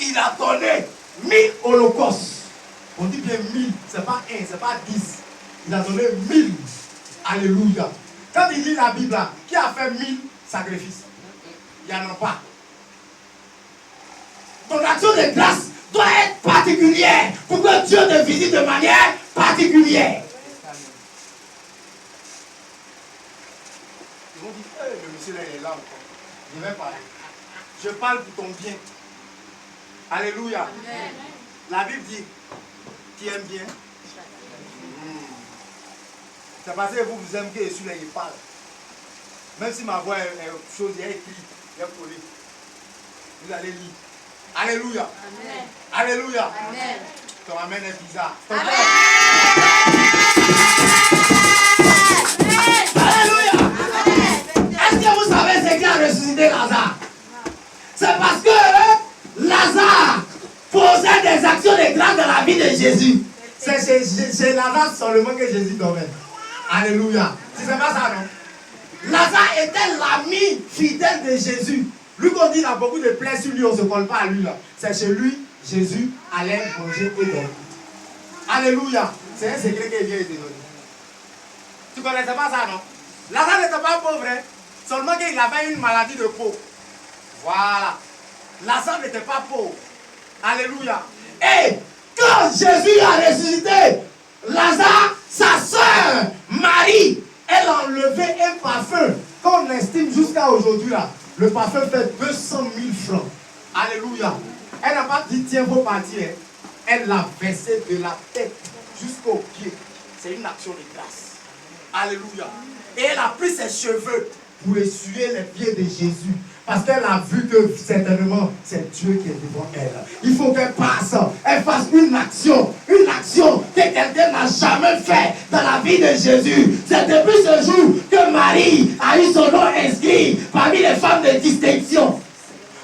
il a donné 1000 holocaustes. On dit bien 1000, c'est pas 1, c'est pas 10. Il a donné 1000. Alléluia. Quand il lit la Bible, là, qui a fait 1000 sacrifices? Il n'y en a pas. Ton action de grâce doit être particulière pour que Dieu te visite de manière particulière. Ils vont dire, hey, le monsieur là, il est là encore. Je vais parler. Je parle pour ton bien. Alléluia. Amen. La Bible dit, tu aimes bien. C'est parce que vous aimez que je suis là, il parle. Même si ma voix est chose, il y a écrit, il y a collé. Vous allez lire. Alléluia. Amen. Alléluia. Amen. Ton amen est bizarre. Amen. Alléluia. Est-ce que vous savez ce qui a ressuscité Lazare? C'est parce que Lazare posait des actions de grâce dans la vie de Jésus. C'est chez Lazare seulement que Jésus dormait. Alléluia. Tu sais pas ça, non? Lazare était l'ami fidèle de Jésus. Lui, qu'on dit, il a beaucoup de plaies sur lui, on ne se colle pas à lui là. C'est chez lui, Jésus allait manger et dormir. Alléluia. C'est un secret que Dieu a donné. Tu ne connaissais pas ça, non? Lazare n'était pas pauvre, hein? Seulement qu'il avait une maladie de peau. Voilà. Lazare n'était pas pauvre. Alléluia. Et quand Jésus a ressuscité Lazare, sa soeur Marie, elle a enlevé un parfum qu'on estime jusqu'à aujourd'hui là. Le parfum fait 200 000 francs. Alléluia. Elle n'a pas dit tiens, faut partir. Elle l'a versé de la tête jusqu'aux pieds. C'est une action de grâce. Alléluia. Et elle a pris ses cheveux pour essuyer les pieds de Jésus. Parce qu'elle a vu que certainement c'est Dieu qui est devant elle. Il faut qu'elle passe, elle fasse une action que quelqu'un n'a jamais fait dans la vie de Jésus. C'est depuis ce jour que Marie a eu son nom inscrit parmi les femmes de distinction.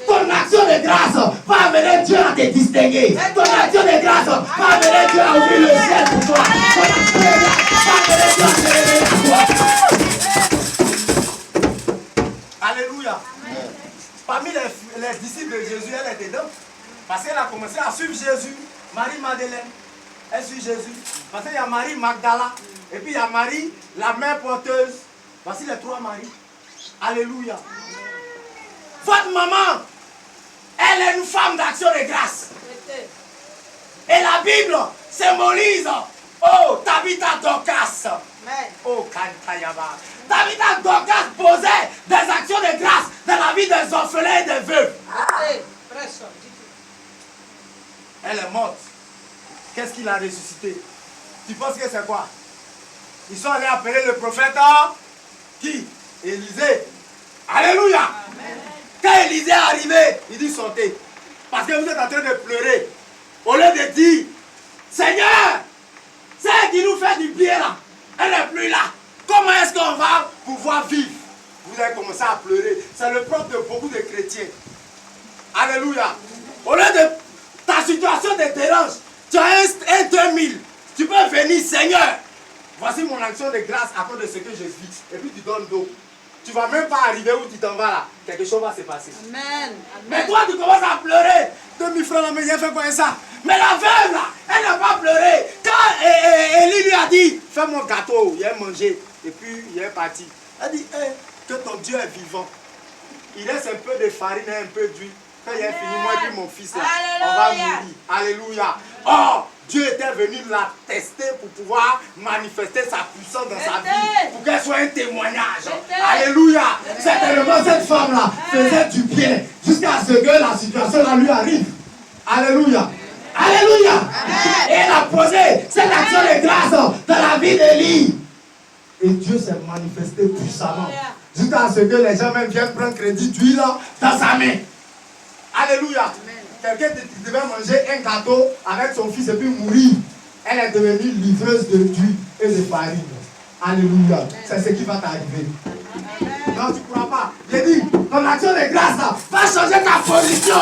Ton action de grâce va amener Dieu à te distinguer. Ton action de grâce va amener Dieu à ouvrir le ciel pour toi. Ton action de grâce va amener Dieu à te révéler à toi. Alléluia. Parmi les disciples de Jésus, elle était dedans. Parce qu'elle a commencé à suivre Jésus. Marie-Madeleine, elle suit Jésus. Parce qu'il y a Marie Magdala. Et puis il y a Marie, la mère porteuse. Voici les trois Maries. Alléluia. Votre maman, elle est une femme d'action de grâce. Et la Bible symbolise, oh, Tabitha Dorcas. Oh, Kantayaba. Tabitha Dorcas posait des actions de grâce dans la vie des orphelins et des veuves. Elle est morte. Qu'est-ce qu'il a ressuscité? Tu penses que c'est quoi? Ils sont allés appeler le prophète qui? Élisée. Alléluia. Amen. Quand Élisée est arrivé, il dit sortez. Parce que vous êtes en train de pleurer. Au lieu de dire, Seigneur, c'est elle qui nous fait du bien là. Elle n'est plus là. Comment est-ce qu'on va pouvoir vivre? Vous avez commencé à pleurer. C'est le propre de beaucoup de chrétiens. Alléluia. Au lieu de ta situation te dérange, tu as un 2000. Tu peux venir, Seigneur. Voici mon action de grâce à cause de ce que je vis. Et puis tu donnes d'eau. Tu ne vas même pas arriver où tu t'en vas là. Quelque chose va se passer. Amen. Mais toi, tu commences à pleurer. 2000 francs là, mais j'ai fait quoi ça? Mais la veuve là, elle n'a pas pleuré. Quand Élie lui a dit, fais mon gâteau, il a mangé. Et puis il est parti. Elle dit, hey, que ton Dieu est vivant. Il laisse un peu de farine et un peu d'huile. Quand il est fini, moi et puis mon fils là, on va mourir. Alléluia. Oh, Dieu était venu la tester pour pouvoir manifester sa puissance dans sa vie. Pour qu'elle soit un témoignage. Alléluia. Certainement cette femme-là faisait du bien jusqu'à ce que la situation là lui arrive. Alléluia. Alléluia. Et elle a posé cette action de grâce dans la vie d'Élie. Et Dieu s'est manifesté puissamment. Jusqu'à ce que les gens même viennent prendre crédit d'huile dans sa main. Alléluia. Quelqu'un devait manger un gâteau avec son fils et puis mourir. Elle est devenue livreuse de d'huile et de farine. Alléluia. C'est ce qui va t'arriver. Non, tu ne crois pas. J'ai dit, ton action de grâce va changer ta position.